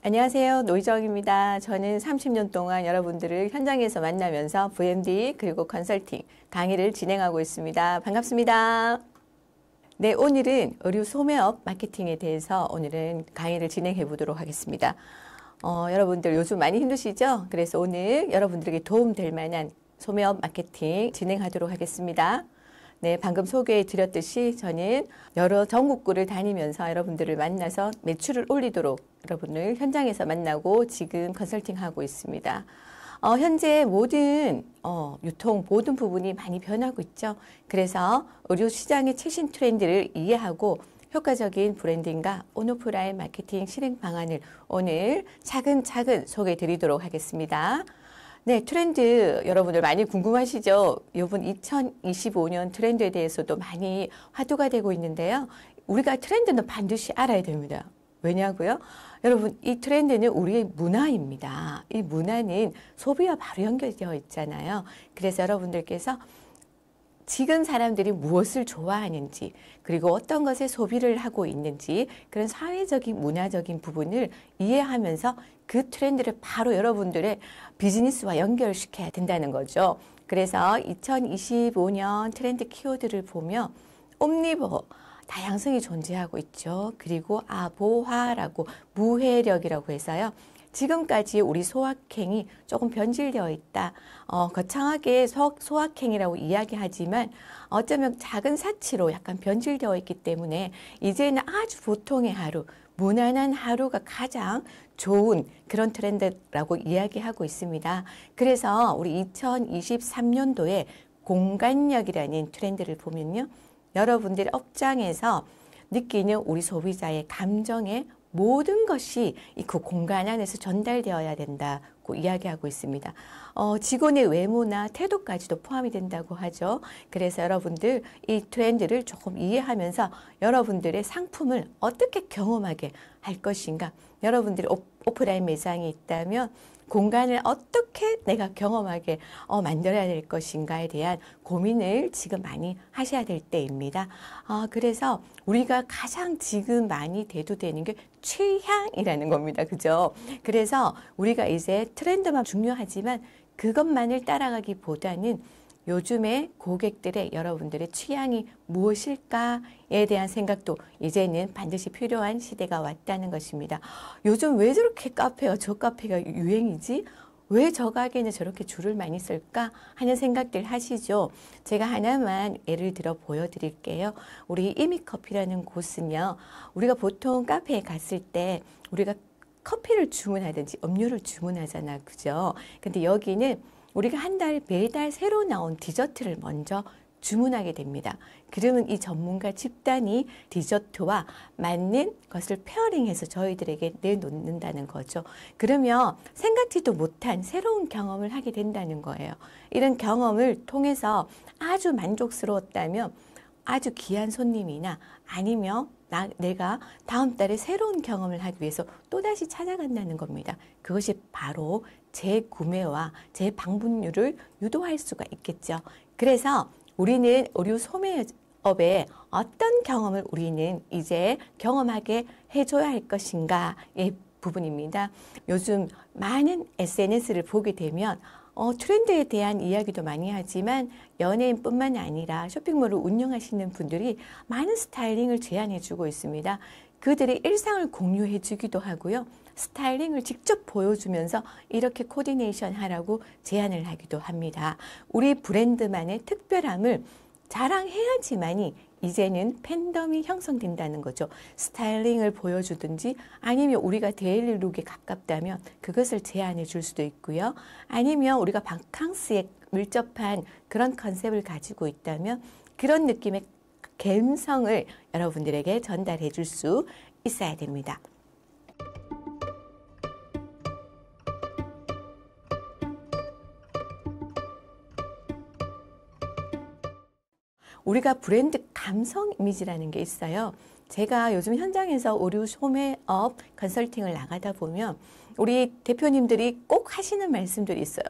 안녕하세요. 노희정입니다. 저는 30년 동안 여러분들을 현장에서 만나면서 VMD 그리고 컨설팅 강의를 진행하고 있습니다. 반갑습니다. 네, 오늘은 의류 소매업 마케팅에 대해서 오늘은 강의를 진행해 보도록 하겠습니다. 여러분들 요즘 많이 힘드시죠? 그래서 오늘 여러분들에게 도움될 만한 소매업 마케팅 진행하도록 하겠습니다. 네, 방금 소개해 드렸듯이 저는 여러 전국구를 다니면서 여러분들을 만나서 매출을 올리도록 여러분을 현장에서 만나고 지금 컨설팅하고 있습니다. 현재 모든 유통 모든 부분이 많이 변하고 있죠. 그래서 의류 시장의 최신 트렌드를 이해하고 효과적인 브랜딩과 온오프라인 마케팅 실행 방안을 오늘 차근차근 소개해 드리도록 하겠습니다. 네, 트렌드 여러분들 많이 궁금하시죠? 이번 2025년 트렌드에 대해서도 많이 화두가 되고 있는데요. 우리가 트렌드는 반드시 알아야 됩니다. 왜냐고요? 여러분, 이 트렌드는 우리의 문화입니다. 이 문화는 소비와 바로 연결되어 있잖아요. 그래서 여러분들께서 지금 사람들이 무엇을 좋아하는지, 그리고 어떤 것에 소비를 하고 있는지, 그런 사회적인, 문화적인 부분을 이해하면서 그 트렌드를 바로 여러분들의 비즈니스와 연결시켜야 된다는 거죠. 그래서 2025년 트렌드 키워드를 보면 옴니버, 다양성이 존재하고 있죠. 그리고 아보화라고 무회력이라고 해서요. 지금까지 우리 소확행이 조금 변질되어 있다. 거창하게 소확행이라고 이야기하지만 어쩌면 작은 사치로 약간 변질되어 있기 때문에 이제는 아주 보통의 하루, 무난한 하루가 가장 좋은 그런 트렌드라고 이야기하고 있습니다. 그래서 우리 2023년도에 공간력이라는 트렌드를 보면요. 여러분들의 업장에서 느끼는 우리 소비자의 감정에 모든 것이 그 공간 안에서 전달되어야 된다고 이야기하고 있습니다. 직원의 외모나 태도까지도 포함이 된다고 하죠. 그래서 여러분들 이 트렌드를 조금 이해하면서 여러분들의 상품을 어떻게 경험하게 할 것인가. 여러분들이 오프라인 매장이 있다면 공간을 어떻게 내가 경험하게 만들어야 될 것인가에 대한 고민을 지금 많이 하셔야 될 때입니다. 그래서 우리가 가장 지금 많이 대두되는 게 취향이라는 겁니다. 그죠? 그래서 우리가 이제 트렌드만 중요하지만 그것만을 따라가기보다는 요즘에 고객들의 여러분들의 취향이 무엇일까에 대한 생각도 이제는 반드시 필요한 시대가 왔다는 것입니다. 요즘 왜 저렇게 저 카페가 유행이지? 왜 저 가게는 저렇게 줄을 많이 쓸까? 하는 생각들 하시죠? 제가 하나만 예를 들어 보여드릴게요. 우리 이미커피라는 곳은요. 우리가 보통 카페에 갔을 때 우리가 커피를 주문하든지 음료를 주문하잖아. 그죠? 근데 여기는 우리가 매달 새로 나온 디저트를 먼저 주문하게 됩니다. 그러면 이 전문가 집단이 디저트와 맞는 것을 페어링해서 저희들에게 내놓는다는 거죠. 그러면 생각지도 못한 새로운 경험을 하게 된다는 거예요. 이런 경험을 통해서 아주 만족스러웠다면 아주 귀한 손님이나 아니면 내가 다음 달에 새로운 경험을 하기 위해서 또다시 찾아간다는 겁니다. 그것이 바로 재구매와 재방문율을 유도할 수가 있겠죠. 그래서 우리는 의류 소매업에 어떤 경험을 우리는 이제 경험하게 해줘야 할 것인가의 부분입니다. 요즘 많은 SNS를 보게 되면 트렌드에 대한 이야기도 많이 하지만 연예인뿐만 아니라 쇼핑몰을 운영하시는 분들이 많은 스타일링을 제안해 주고 있습니다. 그들의 일상을 공유해 주기도 하고요. 스타일링을 직접 보여주면서 이렇게 코디네이션 하라고 제안을 하기도 합니다. 우리 브랜드만의 특별함을 자랑해야지만이 이제는 팬덤이 형성된다는 거죠. 스타일링을 보여주든지 아니면 우리가 데일리 룩에 가깝다면 그것을 제안해 줄 수도 있고요. 아니면 우리가 바캉스에 밀접한 그런 컨셉을 가지고 있다면 그런 느낌의 감성을 여러분들에게 전달해 줄 수 있어야 됩니다. 우리가 브랜드 감성 이미지라는 게 있어요. 제가 요즘 현장에서 의류 소매업 컨설팅을 나가다 보면 우리 대표님들이 꼭 하시는 말씀들이 있어요.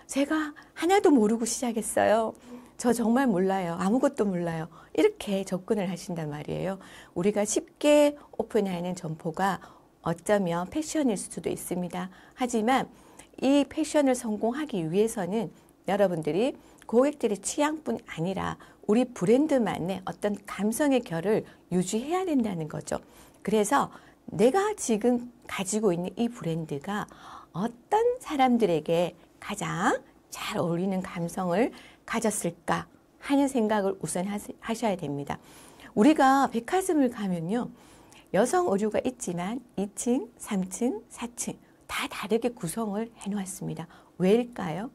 제가 하나도 모르고 시작했어요. 저 정말 몰라요. 아무것도 몰라요. 이렇게 접근을 하신단 말이에요. 우리가 쉽게 오픈하는 점포가 어쩌면 패션일 수도 있습니다. 하지만 이 패션을 성공하기 위해서는 여러분들이 고객들의 취향뿐 아니라 우리 브랜드만의 어떤 감성의 결을 유지해야 된다는 거죠. 그래서 내가 지금 가지고 있는 이 브랜드가 어떤 사람들에게 가장 잘 어울리는 감성을 가졌을까 하는 생각을 우선 하셔야 됩니다. 우리가 백화점을 가면요. 여성 의류가 있지만 2층, 3층, 4층 다 다르게 구성을 해놓았습니다. 왜일까요?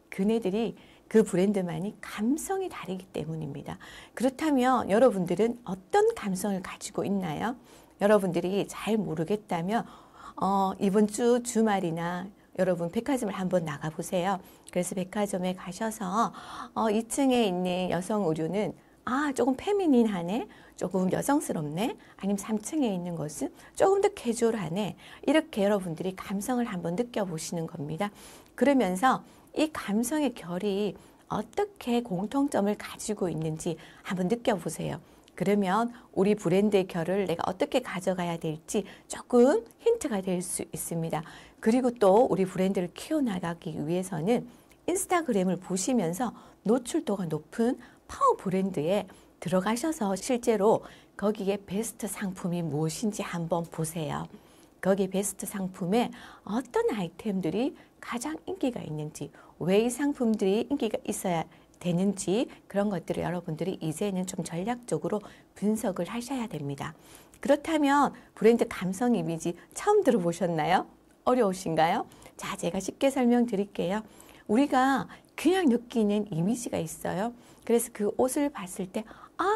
그네들이 그 브랜드만이 감성이 다르기 때문입니다. 그렇다면 여러분들은 어떤 감성을 가지고 있나요? 여러분들이 잘 모르겠다면 이번 주 주말이나 여러분 백화점을 한번 나가보세요. 그래서 백화점에 가셔서 2층에 있는 여성 의류는 조금 페미닌하네, 조금 여성스럽네, 아니면 3층에 있는 것은 조금 더 캐주얼하네. 이렇게 여러분들이 감성을 한번 느껴보시는 겁니다. 그러면서 이 감성의 결이 어떻게 공통점을 가지고 있는지 한번 느껴보세요. 그러면 우리 브랜드의 결을 내가 어떻게 가져가야 될지 조금 힌트가 될 수 있습니다. 그리고 또 우리 브랜드를 키워나가기 위해서는 인스타그램을 보시면서 노출도가 높은 파워 브랜드에 들어가셔서 실제로 거기에 베스트 상품이 무엇인지 한번 보세요. 거기 베스트 상품에 어떤 아이템들이 가장 인기가 있는지, 왜 이 상품들이 인기가 있어야 되는지 그런 것들을 여러분들이 이제는 좀 전략적으로 분석을 하셔야 됩니다. 그렇다면 브랜드 감성 이미지 처음 들어보셨나요? 어려우신가요? 자, 제가 쉽게 설명드릴게요. 우리가 그냥 느끼는 이미지가 있어요. 그래서 그 옷을 봤을 때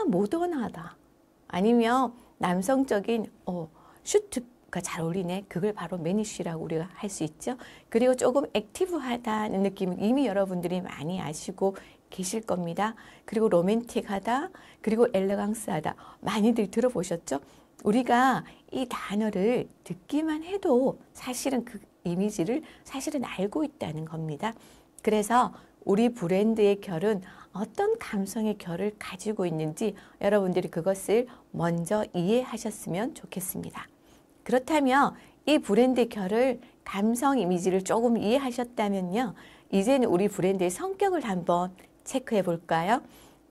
모던하다. 아니면 남성적인 슈트가 잘 어울리네. 그걸 바로 매니쉬라고 우리가 할 수 있죠. 그리고 조금 액티브하다는 느낌은 이미 여러분들이 많이 아시고 계실 겁니다. 그리고 로맨틱하다. 그리고 엘레강스하다. 많이들 들어보셨죠? 우리가 이 단어를 듣기만 해도 사실은 그 이미지를 사실은 알고 있다는 겁니다. 그래서 우리 브랜드의 결은 어떤 감성의 결을 가지고 있는지 여러분들이 그것을 먼저 이해하셨으면 좋겠습니다. 그렇다면 이 브랜드의 결을 감성 이미지를 조금 이해하셨다면요. 이제는 우리 브랜드의 성격을 한번 체크해 볼까요?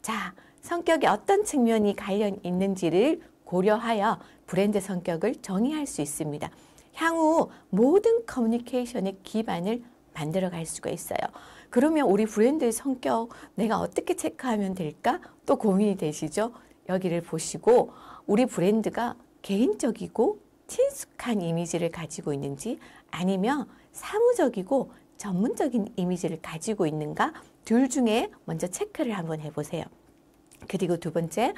자, 성격에 어떤 측면이 관련 있는지를 고려하여 브랜드 성격을 정의할 수 있습니다. 향후 모든 커뮤니케이션의 기반을 만들어 갈 수가 있어요. 그러면 우리 브랜드의 성격 내가 어떻게 체크하면 될까? 또 고민이 되시죠? 여기를 보시고 우리 브랜드가 개인적이고 친숙한 이미지를 가지고 있는지 아니면 사무적이고 전문적인 이미지를 가지고 있는가? 둘 중에 먼저 체크를 한번 해보세요. 그리고 두 번째,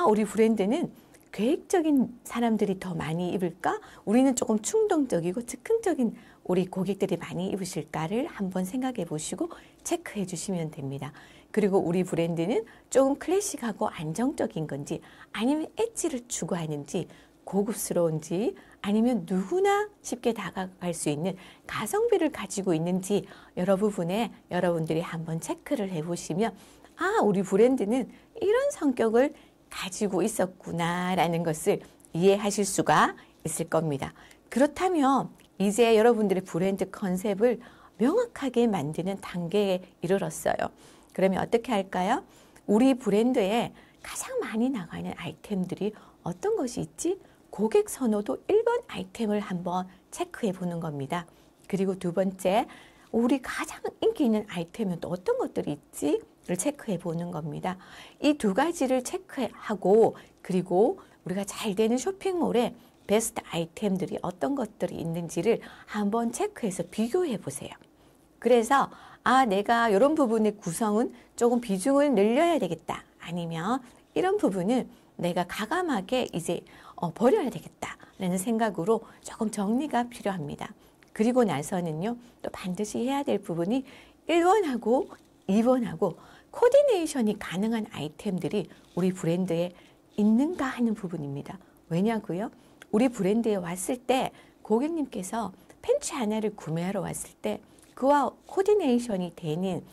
우리 브랜드는 계획적인 사람들이 더 많이 입을까? 우리는 조금 충동적이고 즉흥적인 우리 고객들이 많이 입으실까를 한번 생각해 보시고 체크해 주시면 됩니다. 그리고 우리 브랜드는 조금 클래식하고 안정적인 건지 아니면 엣지를 추구하는지 고급스러운지 아니면 누구나 쉽게 다가갈 수 있는 가성비를 가지고 있는지 여러 부분에 여러분들이 한번 체크를 해보시면 우리 브랜드는 이런 성격을 가지고 있었구나라는 것을 이해하실 수가 있을 겁니다. 그렇다면 이제 여러분들의 브랜드 컨셉을 명확하게 만드는 단계에 이르렀어요. 그러면 어떻게 할까요? 우리 브랜드에 가장 많이 나가는 아이템들이 어떤 것이 있지? 고객 선호도 1번 아이템을 한번 체크해 보는 겁니다. 그리고 두 번째, 우리 가장 인기 있는 아이템은 또 어떤 것들이 있지? 를 체크해 보는 겁니다. 이 두 가지를 체크하고 그리고 우리가 잘 되는 쇼핑몰에 베스트 아이템들이 어떤 것들이 있는지를 한번 체크해서 비교해 보세요. 그래서 내가 이런 부분의 구성은 조금 비중을 늘려야 되겠다. 아니면 이런 부분은 내가 가감하게 이제 버려야 되겠다라는 생각으로 조금 정리가 필요합니다. 그리고 나서는요. 또 반드시 해야 될 부분이 1번하고 2번하고 코디네이션이 가능한 아이템들이 우리 브랜드에 있는가 하는 부분입니다. 왜냐고요? 우리 브랜드에 왔을 때 고객님께서 팬츠 하나를 구매하러 왔을 때 그와 코디네이션이 되는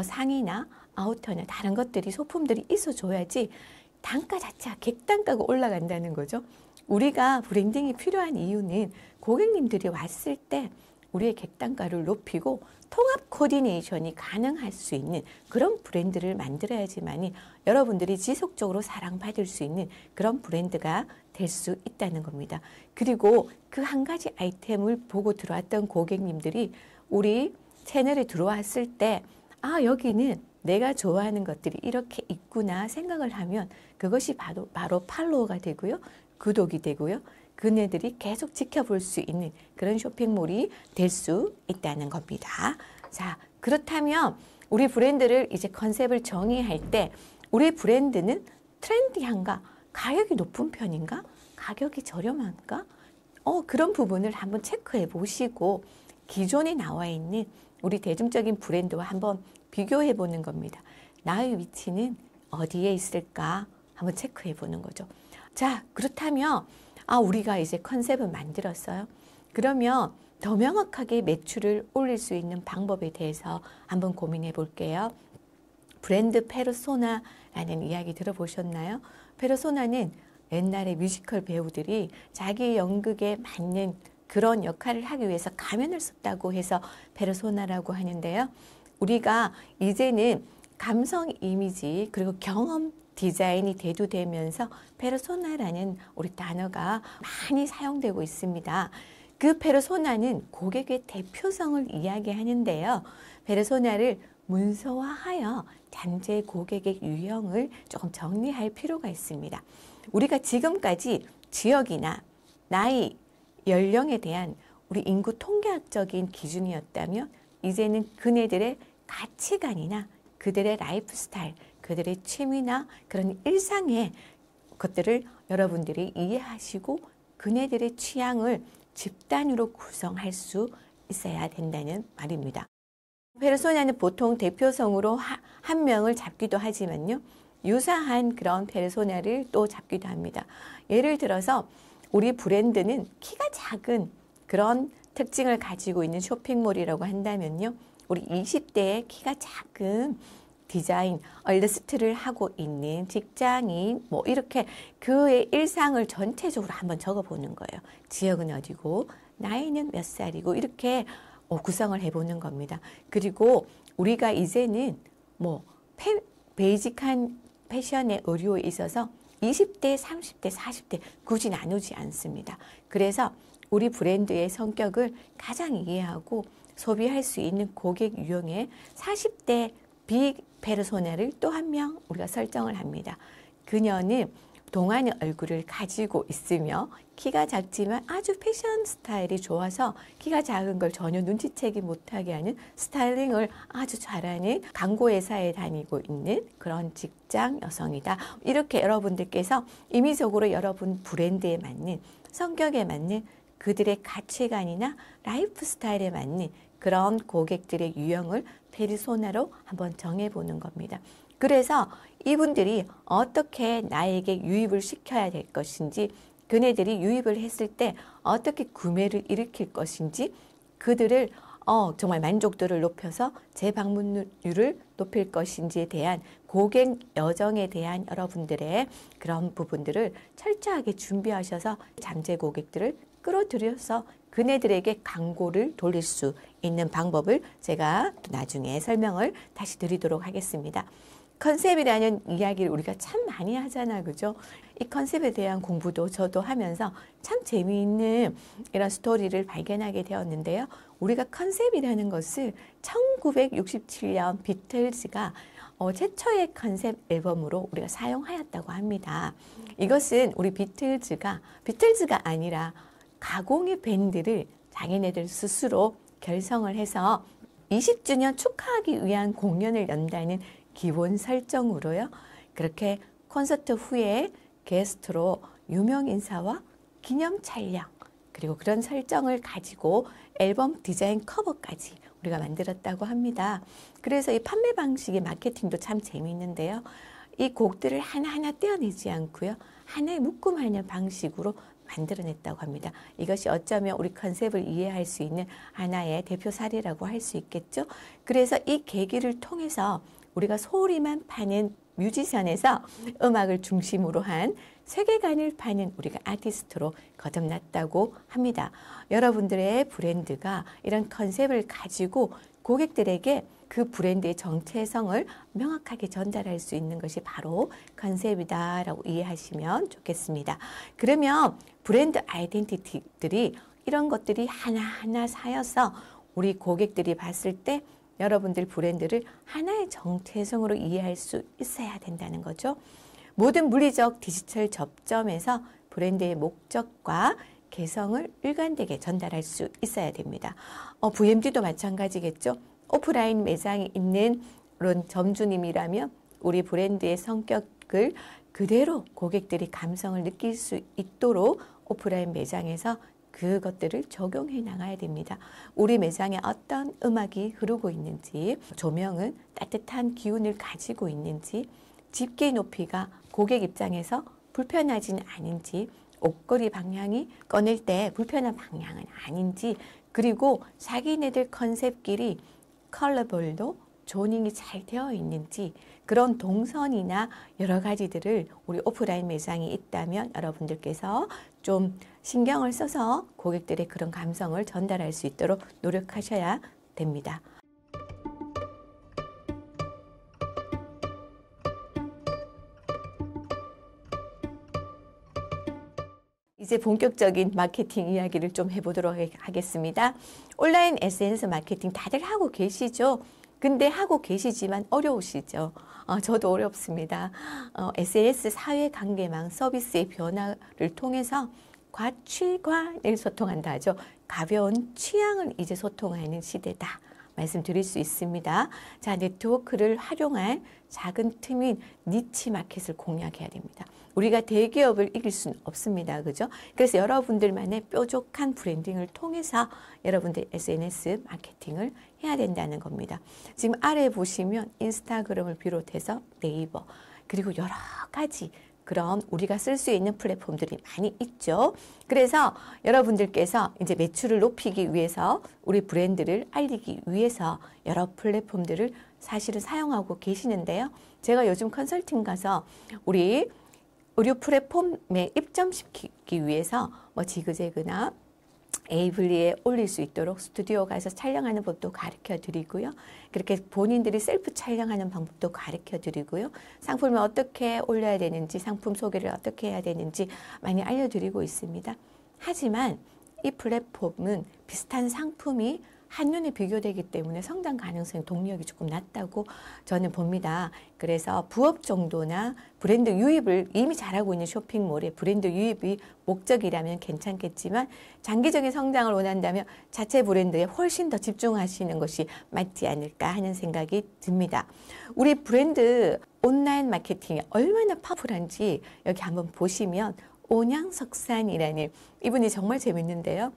상의나 아우터나 다른 것들이 소품들이 있어줘야지 단가 자체가 객단가가 올라간다는 거죠. 우리가 브랜딩이 필요한 이유는 고객님들이 왔을 때 우리의 객단가를 높이고 통합 코디네이션이 가능할 수 있는 그런 브랜드를 만들어야지만이 여러분들이 지속적으로 사랑받을 수 있는 그런 브랜드가 될 수 있다는 겁니다. 그리고 그 한 가지 아이템을 보고 들어왔던 고객님들이 우리 채널에 들어왔을 때 여기는 내가 좋아하는 것들이 이렇게 있구나 생각을 하면 그것이 바로 팔로워가 되고요. 구독이 되고요. 그네들이 계속 지켜볼 수 있는 그런 쇼핑몰이 될 수 있다는 겁니다. 자, 그렇다면 우리 브랜드를 이제 컨셉을 정의할 때 우리 브랜드는 트렌디한가? 가격이 높은 편인가? 가격이 저렴한가? 그런 부분을 한번 체크해 보시고 기존에 나와 있는 우리 대중적인 브랜드와 한번 비교해 보는 겁니다. 나의 위치는 어디에 있을까? 한번 체크해 보는 거죠. 자, 그렇다면 우리가 이제 컨셉을 만들었어요. 그러면 더 명확하게 매출을 올릴 수 있는 방법에 대해서 한번 고민해 볼게요. 브랜드 페르소나라는 이야기 들어보셨나요? 페르소나는 옛날에 뮤지컬 배우들이 자기 연극에 맞는 그런 역할을 하기 위해서 가면을 썼다고 해서 페르소나라고 하는데요. 우리가 이제는 감성 이미지 그리고 경험 디자인이 대두되면서 페르소나라는 우리 단어가 많이 사용되고 있습니다. 그 페르소나는 고객의 대표성을 이야기하는데요. 페르소나를 문서화하여 잠재 고객의 유형을 조금 정리할 필요가 있습니다. 우리가 지금까지 지역이나 나이, 연령에 대한 우리 인구 통계학적인 기준이었다면 이제는 그네들의 가치관이나 그들의 라이프 스타일, 그들의 취미나 그런 일상의 것들을 여러분들이 이해하시고 그네들의 취향을 집단으로 구성할 수 있어야 된다는 말입니다. 페르소나는 보통 대표성으로 한 명을 잡기도 하지만요. 유사한 그런 페르소나를 또 잡기도 합니다. 예를 들어서 우리 브랜드는 키가 작은 그런 특징을 가지고 있는 쇼핑몰이라고 한다면요. 우리 20대의 키가 작은 디자인, 얼러스트를 하고 있는 직장인, 이렇게 그의 일상을 전체적으로 한번 적어보는 거예요. 지역은 어디고, 나이는 몇 살이고, 이렇게 구성을 해보는 겁니다. 그리고 우리가 이제는 베이직한 패션의 의료에 있어서 20대, 30대, 40대 굳이 나누지 않습니다. 그래서 우리 브랜드의 성격을 가장 이해하고 소비할 수 있는 고객 유형의 40대 비페르소나를 또 한 명 우리가 설정을 합니다. 그녀는 동안의 얼굴을 가지고 있으며 키가 작지만 아주 패션 스타일이 좋아서 키가 작은 걸 전혀 눈치채기 못하게 하는 스타일링을 아주 잘하는 광고회사에 다니고 있는 그런 직장 여성이다. 이렇게 여러분들께서 임의적으로 여러분 브랜드에 맞는 성격에 맞는 그들의 가치관이나 라이프 스타일에 맞는 그런 고객들의 유형을 페르소나로 한번 정해보는 겁니다. 그래서 이분들이 어떻게 나에게 유입을 시켜야 될 것인지, 그네들이 유입을 했을 때 어떻게 구매를 일으킬 것인지, 그들을 정말 만족도를 높여서 재방문율을 높일 것인지에 대한 고객 여정에 대한 여러분들의 그런 부분들을 철저하게 준비하셔서 잠재 고객들을 끌어들여서 그네들에게 광고를 돌릴 수 있는 방법을 제가 또 나중에 설명을 다시 드리도록 하겠습니다. 컨셉이라는 이야기를 우리가 참 많이 하잖아요. 그죠? 이 컨셉에 대한 공부도 저도 하면서 참 재미있는 이런 스토리를 발견하게 되었는데요. 우리가 컨셉이라는 것을 1967년 비틀즈가 최초의 컨셉 앨범으로 우리가 사용하였다고 합니다. 이것은 우리 비틀즈가 아니라 가공의 밴드를 자기네들 스스로 결성을 해서 20주년 축하하기 위한 공연을 연다는 기본 설정으로요. 그렇게 콘서트 후에 게스트로 유명 인사와 기념 촬영 그리고 그런 설정을 가지고 앨범 디자인 커버까지 우리가 만들었다고 합니다. 그래서 이 판매 방식의 마케팅도 참 재미있는데요. 이 곡들을 하나하나 떼어내지 않고요. 하나의 묶음하는 방식으로 만들어냈다고 합니다. 이것이 어쩌면 우리 컨셉을 이해할 수 있는 하나의 대표 사례라고 할 수 있겠죠. 그래서 이 계기를 통해서 우리가 소리만 파는 뮤지션에서 음악을 중심으로 한 세계관을 파는 우리가 아티스트로 거듭났다고 합니다. 여러분들의 브랜드가 이런 컨셉을 가지고 고객들에게 그 브랜드의 정체성을 명확하게 전달할 수 있는 것이 바로 컨셉이다라고 이해하시면 좋겠습니다. 그러면 브랜드 아이덴티티들이 이런 것들이 하나하나 쌓여서 우리 고객들이 봤을 때 여러분들 브랜드를 하나의 정체성으로 이해할 수 있어야 된다는 거죠. 모든 물리적 디지털 접점에서 브랜드의 목적과 개성을 일관되게 전달할 수 있어야 됩니다. VMD도 마찬가지겠죠. 오프라인 매장이 있는 그런 점주님이라면 우리 브랜드의 성격을 그대로 고객들이 감성을 느낄 수 있도록 오프라인 매장에서 그것들을 적용해 나가야 됩니다. 우리 매장에 어떤 음악이 흐르고 있는지, 조명은 따뜻한 기운을 가지고 있는지, 집게 높이가 고객 입장에서 불편하지는 않은지, 옷걸이 방향이 꺼낼 때 불편한 방향은 아닌지, 그리고 자기네들 컨셉끼리 컬러별도 조닝이 잘 되어 있는지, 그런 동선이나 여러 가지들을 우리 오프라인 매장이 있다면 여러분들께서 좀 신경을 써서 고객들의 그런 감성을 전달할 수 있도록 노력하셔야 됩니다. 이제 본격적인 마케팅 이야기를 좀 해보도록 하겠습니다. 온라인 SNS 마케팅 다들 하고 계시죠? 근데 하고 계시지만 어려우시죠? 저도 어렵습니다. SNS 사회관계망 서비스의 변화를 통해서 과취관을 소통한다 하죠. 가벼운 취향을 이제 소통하는 시대다 말씀드릴 수 있습니다. 자, 네트워크를 활용한 작은 틈인 니치 마켓을 공략해야 됩니다. 우리가 대기업을 이길 수는 없습니다. 그죠? 그래서 여러분들만의 뾰족한 브랜딩을 통해서 여러분들 SNS 마케팅을 해야 된다는 겁니다. 지금 아래 보시면 인스타그램을 비롯해서 네이버, 그리고 여러 가지 그런 우리가 쓸 수 있는 플랫폼들이 많이 있죠. 그래서 여러분들께서 이제 매출을 높이기 위해서 우리 브랜드를 알리기 위해서 여러 플랫폼들을 사실은 사용하고 계시는데요. 제가 요즘 컨설팅 가서 우리 의류 플랫폼에 입점시키기 위해서 뭐 지그재그나 에이블리에 올릴 수 있도록 스튜디오 가서 촬영하는 법도 가르쳐 드리고요. 그렇게 본인들이 셀프 촬영하는 방법도 가르쳐 드리고요. 상품을 어떻게 올려야 되는지, 상품 소개를 어떻게 해야 되는지 많이 알려드리고 있습니다. 하지만 이 플랫폼은 비슷한 상품이 한눈에 비교되기 때문에 성장 가능성 동력이 조금 낮다고 저는 봅니다. 그래서 부업 정도나 브랜드 유입을 이미 잘하고 있는 쇼핑몰에 브랜드 유입이 목적이라면 괜찮겠지만 장기적인 성장을 원한다면 자체 브랜드에 훨씬 더 집중하시는 것이 맞지 않을까 하는 생각이 듭니다. 우리 브랜드 온라인 마케팅이 얼마나 파워풀한지 여기 한번 보시면 온양석산이라는 이분이 정말 재밌는데요.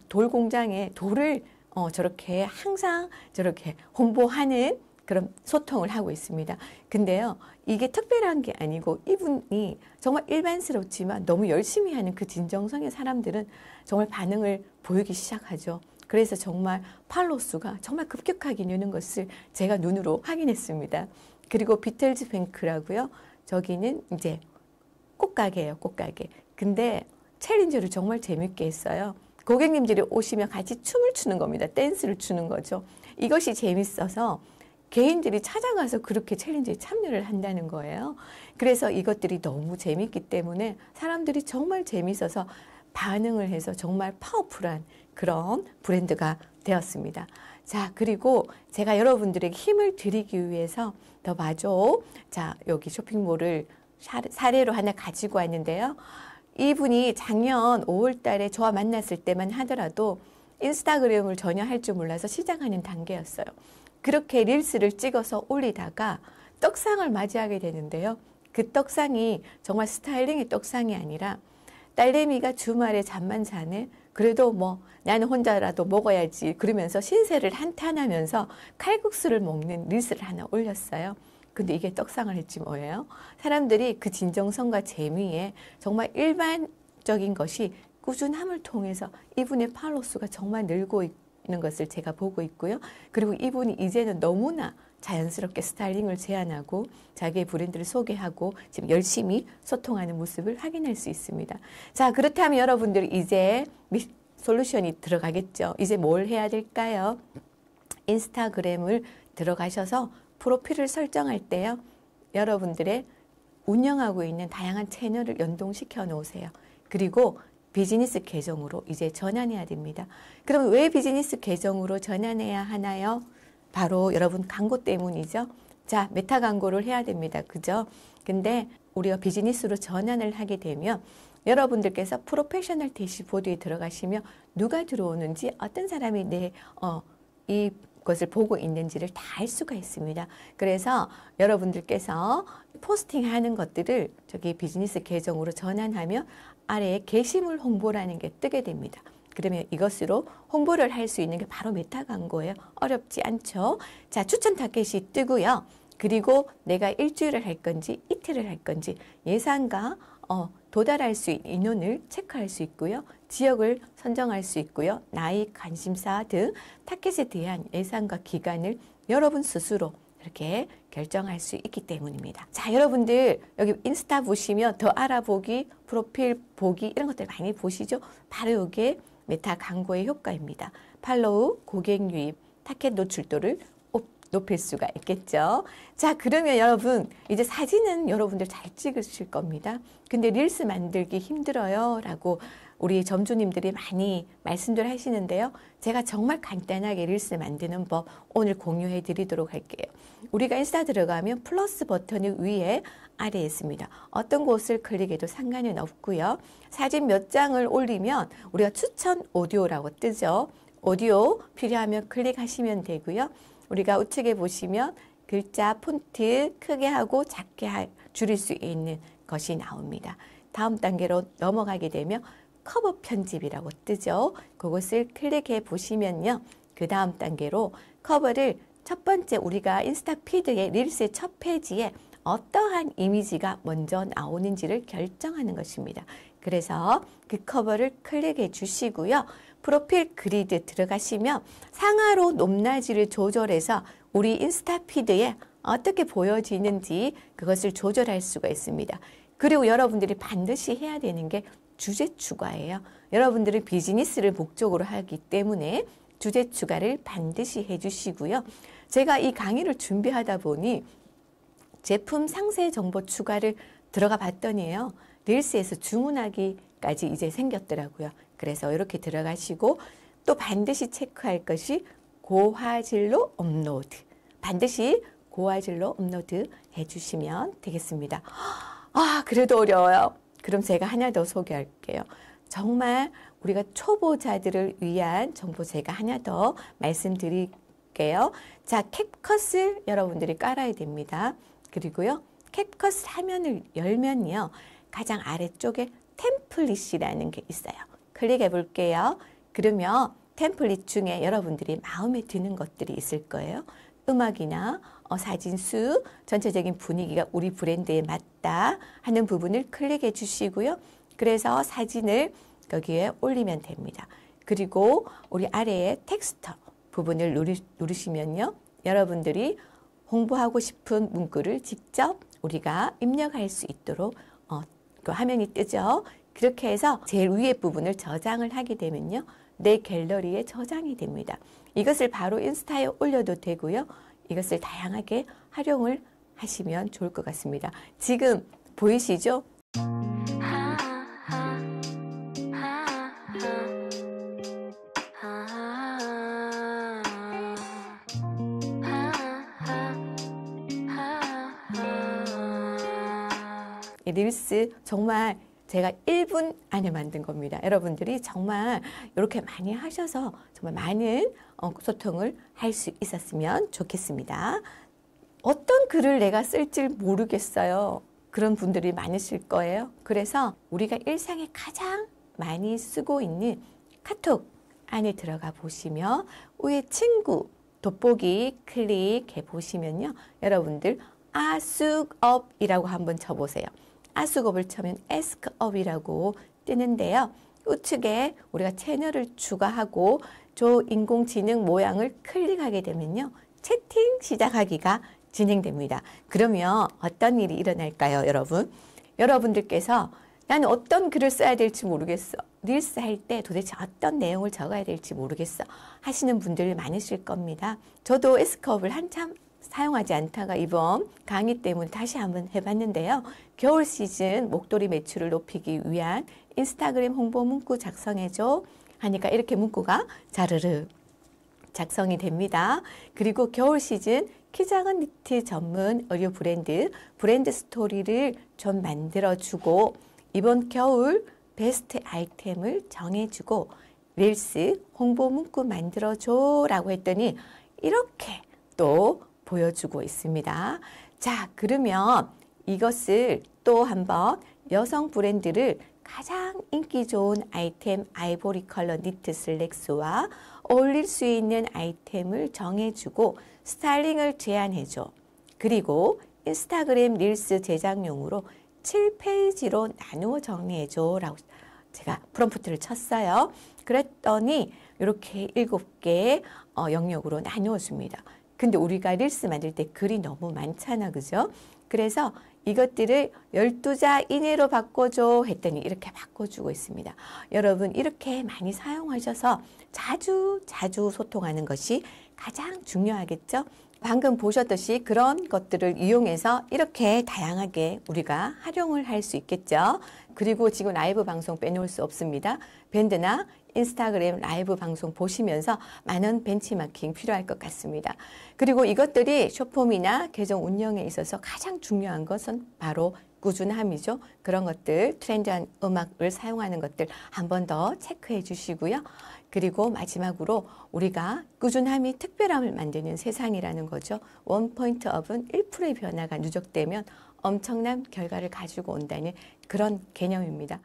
돌 공장에 돌을 저렇게 항상 저렇게 홍보하는 그런 소통을 하고 있습니다. 근데요, 이게 특별한 게 아니고 이분이 정말 일반스럽지만 너무 열심히 하는 그 진정성의 사람들은 정말 반응을 보이기 시작하죠. 그래서 정말 팔로우 수가 정말 급격하게 느는 것을 제가 눈으로 확인했습니다. 그리고 비틀즈 뱅크라고요. 저기는 이제 꽃가게예요, 꽃가게. 근데 챌린저를 정말 재밌게 했어요. 고객님들이 오시면 같이 춤을 추는 겁니다. 댄스를 추는 거죠. 이것이 재밌어서 개인들이 찾아가서 그렇게 챌린지에 참여를 한다는 거예요. 그래서 이것들이 너무 재밌기 때문에 사람들이 정말 재밌어서 반응을 해서 정말 파워풀한 그런 브랜드가 되었습니다. 자, 그리고 제가 여러분들에게 힘을 드리기 위해서 더 봐줘. 자, 여기 쇼핑몰을 사례로 하나 가지고 왔는데요. 이분이 작년 5월 달에 저와 만났을 때만 하더라도 인스타그램을 전혀 할 줄 몰라서 시작하는 단계였어요. 그렇게 릴스를 찍어서 올리다가 떡상을 맞이하게 되는데요. 그 떡상이 정말 스타일링의 떡상이 아니라 딸내미가 주말에 잠만 자네. 그래도 뭐 나는 혼자라도 먹어야지. 그러면서 신세를 한탄하면서 칼국수를 먹는 릴스를 하나 올렸어요. 근데 이게 떡상을 했지 뭐예요. 사람들이 그 진정성과 재미에 정말 일반적인 것이 꾸준함을 통해서 이분의 팔로우 수가 정말 늘고 있는 것을 제가 보고 있고요. 그리고 이분이 이제는 너무나 자연스럽게 스타일링을 제안하고 자기의 브랜드를 소개하고 지금 열심히 소통하는 모습을 확인할 수 있습니다. 자, 그렇다면 여러분들 이제 솔루션이 들어가겠죠. 이제 뭘 해야 될까요? 인스타그램을 들어가셔서 프로필을 설정할 때요. 여러분들의 운영하고 있는 다양한 채널을 연동시켜 놓으세요. 그리고 비즈니스 계정으로 이제 전환해야 됩니다. 그럼 왜 비즈니스 계정으로 전환해야 하나요? 바로 여러분 광고 때문이죠. 자, 메타 광고를 해야 됩니다. 그죠? 근데 우리가 비즈니스로 전환을 하게 되면 여러분들께서 프로페셔널 대시보드에 들어가시면 누가 들어오는지 어떤 사람이 이것을 보고 있는지를 다 알 수가 있습니다. 그래서 여러분들께서 포스팅하는 것들을 저기 비즈니스 계정으로 전환하면 아래에 게시물 홍보라는 게 뜨게 됩니다. 그러면 이것으로 홍보를 할 수 있는 게 바로 메타 광고예요. 어렵지 않죠? 자, 추천 타겟이 뜨고요. 그리고 내가 일주일을 할 건지 이틀을 할 건지 예산과 도달할 수 있는 인원을 체크할 수 있고요. 지역을 선정할 수 있고요. 나이, 관심사 등 타겟에 대한 예산과 기간을 여러분 스스로 이렇게 결정할 수 있기 때문입니다. 자, 여러분들 여기 인스타 보시면 더 알아보기, 프로필 보기 이런 것들 많이 보시죠? 바로 이게 메타 광고의 효과입니다. 팔로우, 고객 유입, 타겟 노출도를 높일 수가 있겠죠. 자, 그러면 여러분 이제 사진은 여러분들 잘 찍으실 겁니다. 근데 릴스 만들기 힘들어요 라고 우리 점주님들이 많이 말씀들 하시는데요. 제가 정말 간단하게 릴스 만드는 법 오늘 공유해 드리도록 할게요. 우리가 인스타 들어가면 플러스 버튼이 위에 아래에 있습니다. 어떤 곳을 클릭해도 상관은 없고요. 사진 몇 장을 올리면 우리가 추천 오디오라고 뜨죠. 오디오 필요하면 클릭하시면 되고요. 우리가 우측에 보시면 글자 폰트 크게 하고 작게 줄일 수 있는 것이 나옵니다. 다음 단계로 넘어가게 되면 커버 편집이라고 뜨죠. 그것을 클릭해 보시면요. 그 다음 단계로 커버를 첫 번째 우리가 인스타 피드의 릴스의 첫 페이지에 어떠한 이미지가 먼저 나오는지를 결정하는 것입니다. 그래서 그 커버를 클릭해 주시고요. 프로필 그리드 들어가시면 상하로 높낮이를 조절해서 우리 인스타 피드에 어떻게 보여지는지 그것을 조절할 수가 있습니다. 그리고 여러분들이 반드시 해야 되는 게 주제 추가예요. 여러분들은 비즈니스를 목적으로 하기 때문에 주제 추가를 반드시 해주시고요. 제가 이 강의를 준비하다 보니 제품 상세 정보 추가를 들어가 봤더니요. 릴스에서 주문하기까지 이제 생겼더라고요. 그래서 이렇게 들어가시고 또 반드시 체크할 것이 고화질로 업로드. 반드시 고화질로 업로드 해주시면 되겠습니다. 아, 그래도 어려워요. 그럼 제가 하나 더 소개할게요. 정말 우리가 초보자들을 위한 정보 제가 하나 더 말씀드릴게요. 자, 캡컷을 여러분들이 깔아야 됩니다. 그리고요, 캡컷 화면을 열면요, 가장 아래쪽에 템플릿이라는 게 있어요. 클릭해 볼게요. 그러면 템플릿 중에 여러분들이 마음에 드는 것들이 있을 거예요. 음악이나 사진수, 전체적인 분위기가 우리 브랜드에 맞다 하는 부분을 클릭해 주시고요. 그래서 사진을 거기에 올리면 됩니다. 그리고 우리 아래에 텍스트 부분을 누르시면요. 여러분들이 홍보하고 싶은 문구를 직접 우리가 입력할 수 있도록 그 화면이 뜨죠. 그렇게 해서 제일 위에 부분을 저장을 하게 되면요. 내 갤러리에 저장이 됩니다. 이것을 바로 인스타에 올려도 되고요. 이것을 다양하게 활용을 하시면 좋을 것 같습니다. 지금 보이시죠? 이 릴스 정말 제가 1분 안에 만든 겁니다. 여러분들이 정말 이렇게 많이 하셔서 정말 많은 소통을 할 수 있었으면 좋겠습니다. 어떤 글을 내가 쓸지 모르겠어요. 그런 분들이 많으실 거예요. 그래서 우리가 일상에 가장 많이 쓰고 있는 카톡 안에 들어가 보시면 위에 친구 돋보기 클릭해 보시면요. 여러분들 아숙업이라고 한번 쳐보세요. 아숙업을 쳐면 askup이라고 뜨는데요. 우측에 우리가 채널을 추가하고 저 인공지능 모양을 클릭하게 되면요. 채팅 시작하기가 진행됩니다. 그러면 어떤 일이 일어날까요, 여러분? 여러분들께서 나는 어떤 글을 써야 될지 모르겠어. 릴스 할 때 도대체 어떤 내용을 적어야 될지 모르겠어. 하시는 분들 많으실 겁니다. 저도 S컵을 한참 사용하지 않다가 이번 강의 때문에 다시 한번 해봤는데요. 겨울 시즌 목도리 매출을 높이기 위한 인스타그램 홍보 문구 작성해줘 하니까 이렇게 문구가 자르르 작성이 됩니다. 그리고 겨울 시즌 키 작은 니트 전문 의류 브랜드 스토리를 좀 만들어주고 이번 겨울 베스트 아이템을 정해주고 릴스 홍보 문구 만들어줘 라고 했더니 이렇게 또 보여주고 있습니다. 자, 그러면 이것을 또 한번 여성 브랜드를 가장 인기 좋은 아이템 아이보리 컬러 니트 슬랙스와 어울릴 수 있는 아이템을 정해주고 스타일링을 제안해줘. 그리고 인스타그램 릴스 제작용으로 7페이지로 나누어 정리해줘 라고 제가 프롬프트를 쳤어요. 그랬더니 이렇게 7개의 영역으로 나누어 줍니다. 근데 우리가 릴스 만들 때 글이 너무 많잖아, 그죠? 그래서 이것들을 12자 이내로 바꿔줘 했더니 이렇게 바꿔주고 있습니다. 여러분 이렇게 많이 사용하셔서 자주 소통하는 것이 가장 중요하겠죠? 방금 보셨듯이 그런 것들을 이용해서 이렇게 다양하게 우리가 활용을 할 수 있겠죠. 그리고 지금 라이브 방송 빼놓을 수 없습니다. 밴드나 인스타그램 라이브 방송 보시면서 많은 벤치마킹 필요할 것 같습니다. 그리고 이것들이 숏폼이나 계정 운영에 있어서 가장 중요한 것은 바로 꾸준함이죠. 그런 것들, 트렌디한 음악을 사용하는 것들 한 번 더 체크해 주시고요. 그리고 마지막으로 우리가 꾸준함이 특별함을 만드는 세상이라는 거죠. 원포인트 업은 1%의 변화가 누적되면 엄청난 결과를 가지고 온다는 그런 개념입니다.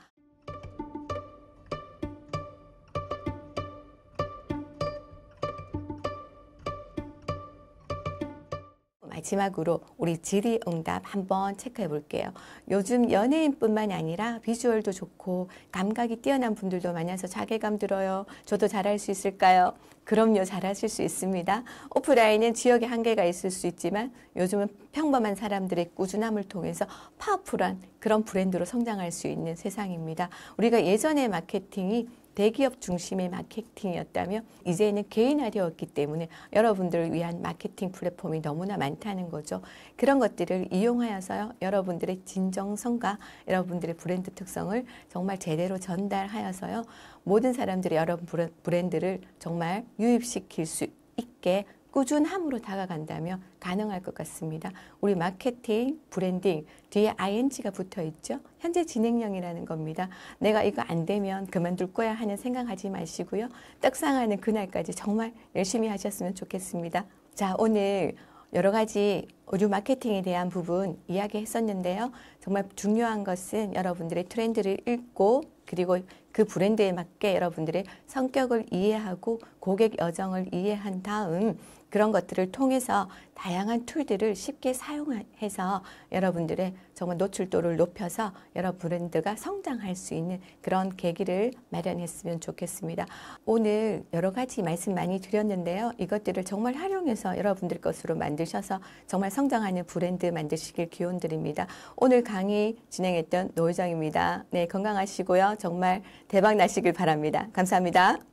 마지막으로 우리 질의응답 한번 체크해 볼게요. 요즘 연예인뿐만 아니라 비주얼도 좋고 감각이 뛰어난 분들도 많아서 자괴감 들어요. 저도 잘할 수 있을까요? 그럼요, 잘하실 수 있습니다. 오프라인은 지역의 한계가 있을 수 있지만 요즘은 평범한 사람들의 꾸준함을 통해서 파워풀한 그런 브랜드로 성장할 수 있는 세상입니다. 우리가 예전의 마케팅이 대기업 중심의 마케팅이었다면 이제는 개인화되었기 때문에 여러분들을 위한 마케팅 플랫폼이 너무나 많다는 거죠. 그런 것들을 이용하여서요. 여러분들의 진정성과 여러분들의 브랜드 특성을 정말 제대로 전달하여서요. 모든 사람들이 여러분 브랜드를 정말 유입시킬 수 있게 꾸준함으로 다가간다면 가능할 것 같습니다. 우리 마케팅, 브랜딩 뒤에 ing가 붙어 있죠. 현재 진행형이라는 겁니다. 내가 이거 안 되면 그만둘 거야 하는 생각하지 마시고요. 떡상하는 그날까지 정말 열심히 하셨으면 좋겠습니다. 자, 오늘 여러 가지 의류 마케팅에 대한 부분 이야기했었는데요. 정말 중요한 것은 여러분들의 트렌드를 읽고 그리고 그 브랜드에 맞게 여러분들의 성격을 이해하고 고객 여정을 이해한 다음 그런 것들을 통해서 다양한 툴들을 쉽게 사용해서 여러분들의 정말 노출도를 높여서 여러 브랜드가 성장할 수 있는 그런 계기를 마련했으면 좋겠습니다. 오늘 여러 가지 말씀 많이 드렸는데요. 이것들을 정말 활용해서 여러분들 것으로 만드셔서 정말 성장하는 브랜드 만드시길 기원드립니다. 오늘 강의 진행했던 노유정입니다. 네, 건강하시고요. 정말 대박 나시길 바랍니다. 감사합니다.